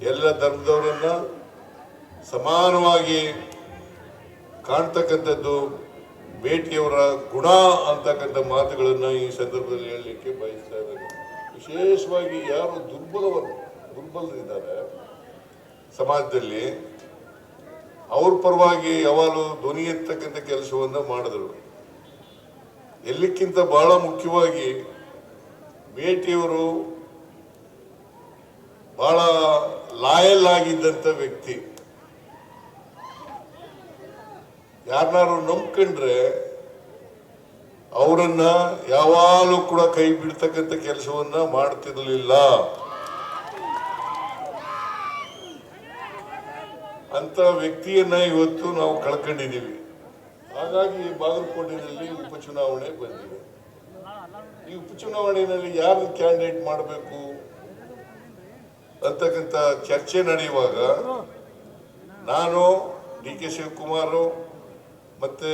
ಎಲ್ಲ ಧರ್ಮದವರನ್ನ ಸಮಾನವಾಗಿ ಕಾಣ್ತಕ್ಕಂಥದ್ದು ಭೇಟಿಯವರ ಗುಣ ಅಂತಕ್ಕಂಥ ಮಾತುಗಳನ್ನು ಈ ಸಂದರ್ಭದಲ್ಲಿ ಹೇಳಲಿಕ್ಕೆ ಬಯಸ್ತಾ ಇದ್ದಾರೆ. ವಿಶೇಷವಾಗಿ ಯಾರು ದುರ್ಬಲರಿದ್ದಾರೆ ಸಮಾಜದಲ್ಲಿ, ಅವ್ರ ಪರವಾಗಿ ಯಾವಾಗಲೂ ಧ್ವನಿ ಎತ್ತಕ್ಕಂಥ ಕೆಲಸವನ್ನು ಮಾಡಿದ್ರು. ಎಲ್ಲಕ್ಕಿಂತ ಬಹಳ ಮುಖ್ಯವಾಗಿ ಭೇಟಿಯವರು ಬಹಳ ಲಾಯಲ್ ಆಗಿದ್ದಂಥ ವ್ಯಕ್ತಿ. ಯಾರನ್ನಾರು ನಂಬ್ಕೊಂಡ್ರೆ ಅವರನ್ನ ಯಾವಾಗಲೂ ಕೂಡ ಕೈ ಬಿಡ್ತಕ್ಕಂಥ ಕೆಲಸವನ್ನ ಮಾಡ್ತಿರ್ಲಿಲ್ಲ. ಅಂತ ವ್ಯಕ್ತಿಯನ್ನ ಇವತ್ತು ನಾವು ಕಳ್ಕೊಂಡಿದ್ದೀವಿ. ಹಾಗಾಗಿ ಬಾಗಲಕೋಟೆಯಲ್ಲಿ ಉಪಚುನಾವಣೆ ಬಂದಿದೆ. ಈ ಉಪಚುನಾವಣೆಯಲ್ಲಿ ಯಾರು ಕ್ಯಾಂಡಿಡೇಟ್ ಮಾಡಬೇಕು ಅಂತಕ್ಕಂಥ ಚರ್ಚೆ ನಡೆಯುವಾಗ ನಾನು DK ಶಿವಕುಮಾರ್ ಮತ್ತೆ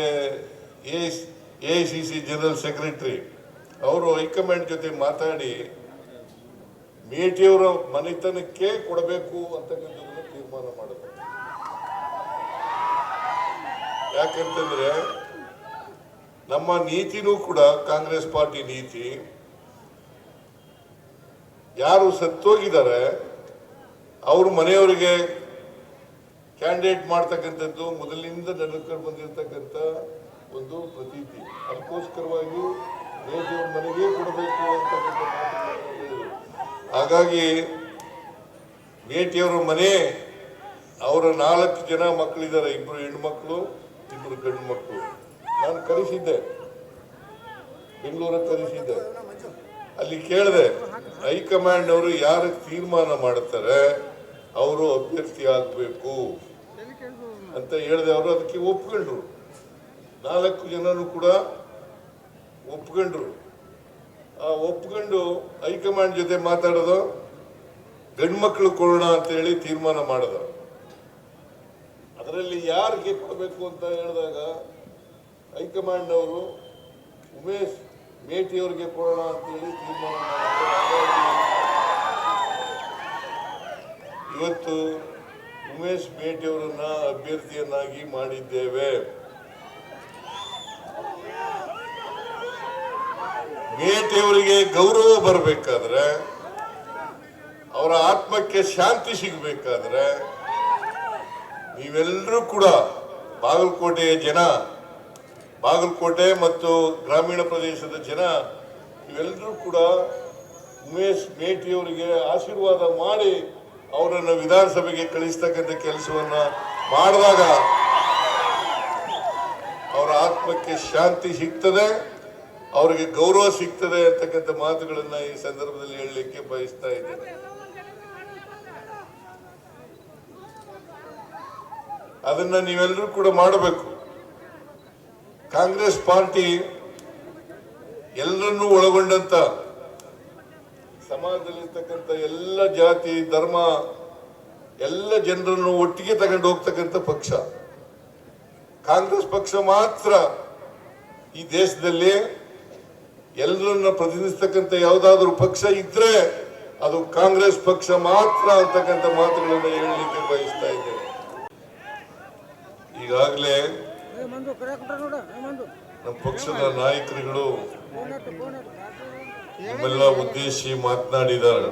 AICC ಜನರಲ್ ಸೆಕ್ರೆಟರಿ ಅವರು ಹೈಕಮಾಂಡ್ ಜೊತೆ ಮಾತಾಡಿ ಮೇಟಿಯವರ ಮನೆತನಕ್ಕೆ ಕೊಡಬೇಕು ಅಂತಕ್ಕಂಥದ್ದನ್ನು ತೀರ್ಮಾನ ಮಾಡಿದ್ರು. ಯಾಕಂತಂದ್ರೆ ನಮ್ಮ ನೀತಿನೂ ಕೂಡ ಕಾಂಗ್ರೆಸ್ ಪಾರ್ಟಿ ನೀತಿ, ಯಾರು ಸತ್ತೋಗಿದ್ದಾರೆ ಅವ್ರ ಮನೆಯವರಿಗೆ ಕ್ಯಾಂಡಿಡೇಟ್ ಮಾಡ್ತಕ್ಕಂಥದ್ದು ಮೊದಲಿನಿಂದ ನಡ್ಕೊಂಡು ಬಂದಿರತಕ್ಕಂಥ ಒಂದು ಪ್ರತೀತಿ. ಅದಕ್ಕೋಸ್ಕರವಾಗಿ ಮೇಟಿಯವ್ರ ಮನೆಗೆ ಕೊಡಬೇಕು ಅಂತಕ್ಕಂಥ ಮಾತುಗಳು. ಹಾಗಾಗಿ ಮೇಟಿಯವರ ಮನೆ, ಅವರ 4 ಜನ ಮಕ್ಕಳಿದ್ದಾರೆ, 2 ಹೆಣ್ಮಕ್ಳು 2 ಗಂಡು ಮಕ್ಕಳು. ನಾನು ಕರೆಸಿದ್ದೆ, ಬೆಂಗಳೂರಿಗೆ ಕರೆಸಿದ್ದೆ. ಅಲ್ಲಿ ಕೇಳಿದೆ, ಹೈಕಮಾಂಡ್ ಅವರು ಯಾರು ತೀರ್ಮಾನ ಮಾಡ್ತಾರೆ ಅವರು ಅಭ್ಯರ್ಥಿ ಆಗಬೇಕು ಅಂತ ಹೇಳಿದೆ. ಅವರು ಅದಕ್ಕೆ ಒಪ್ಕೊಂಡ್ರು. 4 ಜನರು ಕೂಡ ಒಪ್ಕೊಂಡ್ರು. ಒಪ್ಕೊಂಡು ಹೈಕಮಾಂಡ್ ಜೊತೆ ಮಾತಾಡೋದು, ಗಂಡು ಮಕ್ಕಳು ಕೊಡೋಣ ಅಂತ ಹೇಳಿ ತೀರ್ಮಾನ ಮಾಡೋದು. ಅದರಲ್ಲಿ ಯಾರಿಗೆ ಕೊಡಬೇಕು ಅಂತ ಹೇಳಿದಾಗ ಹೈಕಮಾಂಡ್ ಅವರು ಉಮೇಶ್ ಮೇಟಿಯವರಿಗೆ ಕೊಡೋಣ ಅಂತ ಹೇಳಿ ತೀರ್ಮಾನ ಮಾಡಿದ್ದಾರೆ. ಇವತ್ತು ಉಮೇಶ್ ಮೇಟಿಯವರನ್ನ ಅಭ್ಯರ್ಥಿಯನ್ನಾಗಿ ಮಾಡಿದ್ದೇವೆ. ಮೇಟಿಯವರಿಗೆ ಗೌರವ ಬರಬೇಕಾದ್ರೆ, ಅವರ ಆತ್ಮಕ್ಕೆ ಶಾಂತಿ ಸಿಗಬೇಕಾದ್ರೆ ನೀವೆಲ್ಲರೂ ಕೂಡ ಬಾಗಲಕೋಟೆಯ ಜನ, ಬಾಗಲಕೋಟೆ ಮತ್ತು ಗ್ರಾಮೀಣ ಪ್ರದೇಶದ ಜನ ಇವೆಲ್ಲರೂ ಕೂಡ ಉಮೇಶ್ ಮೇಟಿಯವರಿಗೆ ಆಶೀರ್ವಾದ ಮಾಡಿ ಅವರನ್ನು ವಿಧಾನಸಭೆಗೆ ಕಳಿಸ್ತಕ್ಕಂಥ ಕೆಲಸವನ್ನ ಮಾಡಿದಾಗ ಅವರ ಆತ್ಮಕ್ಕೆ ಶಾಂತಿ ಸಿಗ್ತದೆ, ಅವರಿಗೆ ಗೌರವ ಸಿಗ್ತದೆ ಅಂತಕ್ಕಂಥ ಮಾತುಗಳನ್ನ ಈ ಸಂದರ್ಭದಲ್ಲಿ ಹೇಳಲಿಕ್ಕೆ ಬಯಸ್ತಾ ಇದ್ದೇನೆ. ಅದನ್ನ ನೀವೆಲ್ಲರೂ ಕೂಡ ಮಾಡಬೇಕು. ಕಾಂಗ್ರೆಸ್ ಪಾರ್ಟಿ ಎಲ್ಲರನ್ನೂ ಒಳಗೊಂಡಂತ ಸಮಾಜದಲ್ಲಿರ್ತಕ್ಕಂಥ ಎಲ್ಲ ಜಾತಿ ಧರ್ಮ ಎಲ್ಲ ಜನರನ್ನು ಒಟ್ಟಿಗೆ ತಗೊಂಡು ಹೋಗ್ತಕ್ಕಂಥ ಪಕ್ಷ. ಕಾಂಗ್ರೆಸ್ ಪಕ್ಷ ಮಾತ್ರ ಈ ದೇಶದಲ್ಲಿ ಎಲ್ಲರನ್ನ ಪ್ರತಿನಿಧಿಸ್ತಕ್ಕಂಥ ಯಾವುದಾದ್ರೂ ಪಕ್ಷ ಇದ್ರೆ ಅದು ಕಾಂಗ್ರೆಸ್ ಪಕ್ಷ ಮಾತ್ರ ಅಂತಕ್ಕಂಥ ಮಾತುಗಳನ್ನು ಹೇಳಲಿಕ್ಕೆ ಬಯಸ್ತಾ ಇದ್ದೇನೆ. ಈಗಾಗಲೇ ನಮ್ಮ ಪಕ್ಷದ ನಾಯಕರುಗಳು ನಿಮ್ಮೆಲ್ಲ ಉದ್ದೇಶಿ ಮಾತನಾಡಿದ್ದಾರೆ.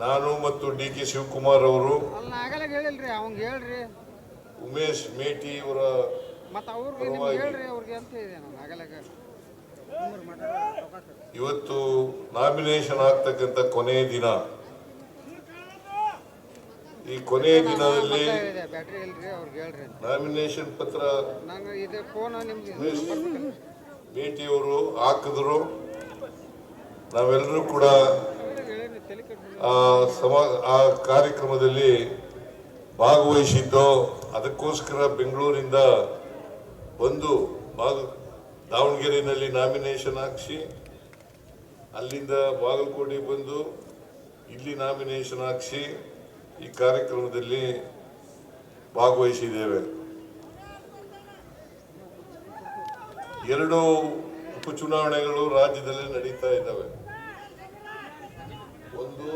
ನಾನು ಮತ್ತು DK ಶಿವಕುಮಾರ್ ಅವರು ಉಮೇಶ್ ಮೇಟಿ ಅವರ ಇವತ್ತು ನಾಮಿನೇಷನ್ ಆಗ್ತಕ್ಕಂಥ ಕೊನೆಯ ದಿನ. ಈ ಕೊನೆಯ ದಿನದಲ್ಲಿ ನಾಮಿನೇಷನ್ ಪತ್ರ ಮೇಟಿಯವರು ಹಾಕಿದ್ರು. ನಾವೆಲ್ಲರೂ ಕೂಡ ಆ ಕಾರ್ಯಕ್ರಮದಲ್ಲಿ ಭಾಗವಹಿಸಿದ್ದು. ಅದಕ್ಕೋಸ್ಕರ ಬೆಂಗಳೂರಿಂದ ಬಂದು ದಾವಣಗೆರೆಯಲ್ಲಿ ನಾಮಿನೇಷನ್ ಹಾಕಿಸಿ, ಅಲ್ಲಿಂದ ಬಾಗಲಕೋಟೆ ಬಂದು ಇಲ್ಲಿ ನಾಮಿನೇಷನ್ ಹಾಕಿಸಿ ಈ ಕಾರ್ಯಕ್ರಮದಲ್ಲಿ ಭಾಗವಹಿಸಿದ್ದೇವೆ. 2 ಉಪಚುನಾವಣೆಗಳು ರಾಜ್ಯದಲ್ಲಿ ನಡೀತಾ ಇದ್ದಾವೆ. ಒಂದು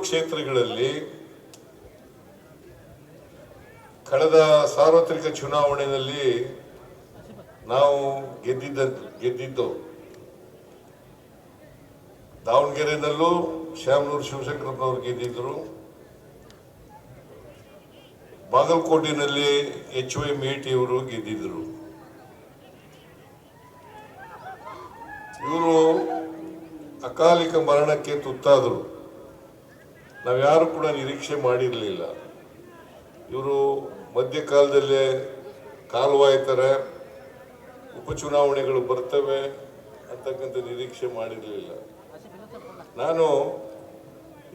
ಕ್ಷೇತ್ರಗಳಲ್ಲಿ ಕಳೆದ ಸಾರ್ವತ್ರಿಕ ಚುನಾವಣೆಯಲ್ಲಿ ನಾವು ಗೆದ್ದಿದ್ದು ದಾವಣಗೆರೆನಲ್ಲೂ ಶ್ಯಾಮನೂರು ಶಿವಶಂಕರಪ್ಪನವರು ಗೆದ್ದಿದ್ರು, ಬಾಗಲಕೋಟೆಯಲ್ಲಿ HY ಮೇಟಿಯವರು ಗೆದ್ದಿದ್ರು. ಇವರು ಅಕಾಲಿಕ ಮರಣಕ್ಕೆ ತುತ್ತಾದರು. ನಾವ್ಯಾರು ಕೂಡ ನಿರೀಕ್ಷೆ ಮಾಡಿರಲಿಲ್ಲ. ಇವರು ಮಧ್ಯಕಾಲದಲ್ಲೇ ಕಾಲವಾಯ್ತಾರೆ, ಉಪಚುನಾವಣೆಗಳು ಬರ್ತವೆ ಅಂತಕ್ಕಂಥ ನಿರೀಕ್ಷೆ ಮಾಡಿರಲಿಲ್ಲ. ನಾನು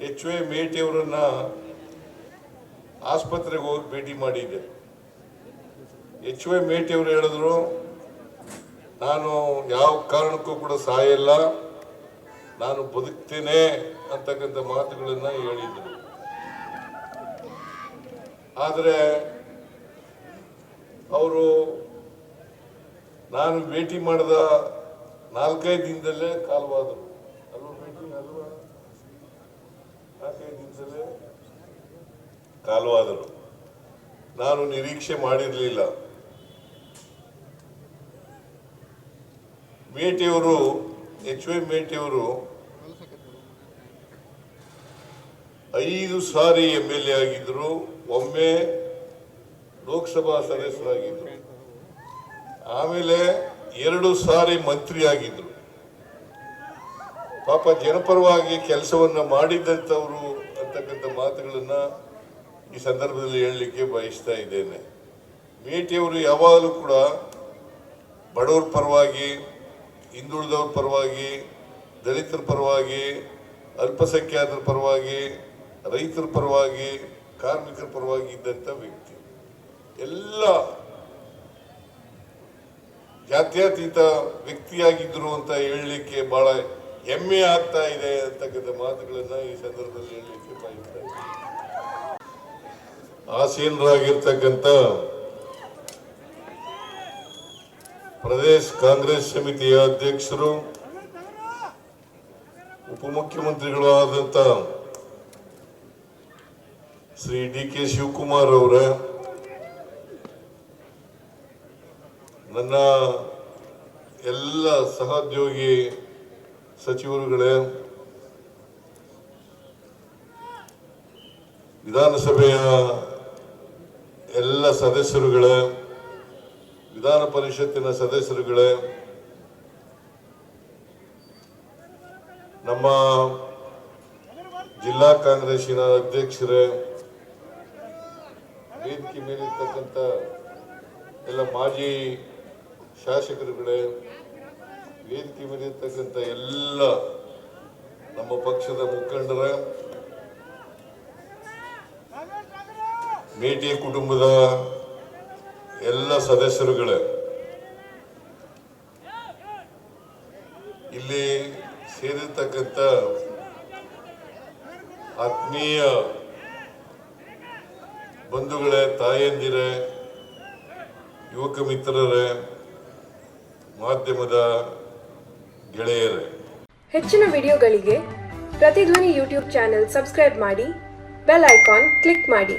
HY ಮೇಟಿಯವರನ್ನ ಆಸ್ಪತ್ರೆಗೆ ಹೋಗಿ ಭೇಟಿ ಮಾಡಿದ್ದೆ. HY ಮೇಟಿಯವರು ಹೇಳಿದ್ರು, ನಾನು ಯಾವ ಕಾರಣಕ್ಕೂ ಕೂಡ ಸಾಯಲ್ಲ, ನಾನು ಬದುಕ್ತೇನೆ ಅಂತಕ್ಕಂಥ ಮಾತುಗಳನ್ನು ಹೇಳಿದ್ರು. ಆದರೆ ಅವರು ನಾನು ಭೇಟಿ ಮಾಡಿದ 4-5 ದಿನದಲ್ಲೇ ಕಾಲವಾದರು. ಅಲ್ವಾ ಭೇಟಿ ಅಲ್ವಾ? 4-5 ದಿನದಲ್ಲೇ ಕಾಲವಾದರು. ನಾನು ನಿರೀಕ್ಷೆ ಮಾಡಿರಲಿಲ್ಲ. ಮೇಟಿಯವರು HY ಮೇಟಿಯವರು 5 ಸಾರಿ MLA ಆಗಿದ್ರು, ಒಮ್ಮೆ ಲೋಕಸಭಾ ಸದಸ್ಯರಾಗಿದ್ರು, ಆಮೇಲೆ 2 ಸಾರಿ ಮಂತ್ರಿ ಆಗಿದ್ರು. ಪಾಪ ಜನಪರವಾಗಿ ಕೆಲಸವನ್ನ ಮಾಡಿದ್ದಂಥವ್ರು ಅಂತಕ್ಕಂಥ ಮಾತುಗಳನ್ನ ಈ ಸಂದರ್ಭದಲ್ಲಿ ಹೇಳಲಿಕ್ಕೆ ಬಯಸ್ತಾ ಇದ್ದೇನೆ. ಮೇಟಿಯವರು ಯಾವಾಗಲೂ ಕೂಡ ಬಡವರ ಪರವಾಗಿ, ಹಿಂದುಳಿದವ್ರ ಪರವಾಗಿ, ದಲಿತರ ಪರವಾಗಿ, ಅಲ್ಪಸಂಖ್ಯಾತರ ಪರವಾಗಿ, ರೈತರ ಪರವಾಗಿ, ಕಾರ್ಮಿಕರ ಪರವಾಗಿ ಇದ್ದಂಥ ವ್ಯಕ್ತಿ. ಎಲ್ಲ ಜಾತ್ಯತೀತ ವ್ಯಕ್ತಿಯಾಗಿದ್ರು ಅಂತ ಹೇಳಲಿಕ್ಕೆ ಬಹಳ ಹೆಮ್ಮೆ ಆಗ್ತಾ ಇದೆ ಅಂತಕ್ಕಂಥ ಮಾತುಗಳನ್ನ ಈ ಸಂದರ್ಭದಲ್ಲಿ ಹೇಳಲಿಕ್ಕೆ ಬಯಸ್ತಾ ಇದ್ದೀನಿ. ಆಸೀನರಾಗಿರ್ತಕ್ಕಂಥ ಪ್ರದೇಶ ಕಾಂಗ್ರೆಸ್ ಸಮಿತಿಯ ಅಧ್ಯಕ್ಷರು, ಉಪಮುಖ್ಯಮಂತ್ರಿಗಳು ಆದಂತ ಶ್ರೀ DK ಶಿವಕುಮಾರ್ ಅವರೇ, ನನ್ನ ಎಲ್ಲ ಸಹೋದ್ಯೋಗಿ ಸಚಿವರುಗಳೇ, ವಿಧಾನಸಭೆಯ ಎಲ್ಲ ಸದಸ್ಯರುಗಳೇ, ವಿಧಾನ ಪರಿಷತ್ತಿನ ಸದಸ್ಯರುಗಳೇ, ನಮ್ಮ ಜಿಲ್ಲಾ ಕಾಂಗ್ರೆಸ್ಸಿನ ಅಧ್ಯಕ್ಷರೇ, ವೇದಿಕೆ ಮೇಲಿರ್ತಕ್ಕಂಥ ಎಲ್ಲ ಮಾಜಿ ಶಾಸಕರುಗಳೇ, ವೇದಿಕೆ ಮೇಲಿರ್ತಕ್ಕಂಥ ಎಲ್ಲ ನಮ್ಮ ಪಕ್ಷದ ಮುಖಂಡರೇ, ಮೇಟಿ ಕುಟುಂಬದ ಎಲ್ಲ ಸದಸ್ಯರುಗಳೇ, ಇಲ್ಲಿ ಸೇರಿರ್ತಕ್ಕಂಥ ಆತ್ಮೀಯ ಬಂಧುಗಳೇ, ತಾಯಂದಿರೇ, ಯುವಕ ಮಿತ್ರರೇ, ಮಾಧ್ಯಮದ ಗೆಳೆಯರೇ, ಹೆಚ್ಚಿನ ವಿಡಿಯೋಗಳಿಗೆ ಪ್ರತಿಧ್ವನಿ ಯೂಟ್ಯೂಬ್ ಚಾನೆಲ್ ಸಬ್ಸ್ಕ್ರೈಬ್ ಮಾಡಿ, ಬೆಲ್ ಐಕಾನ್ ಕ್ಲಿಕ್ ಮಾಡಿ.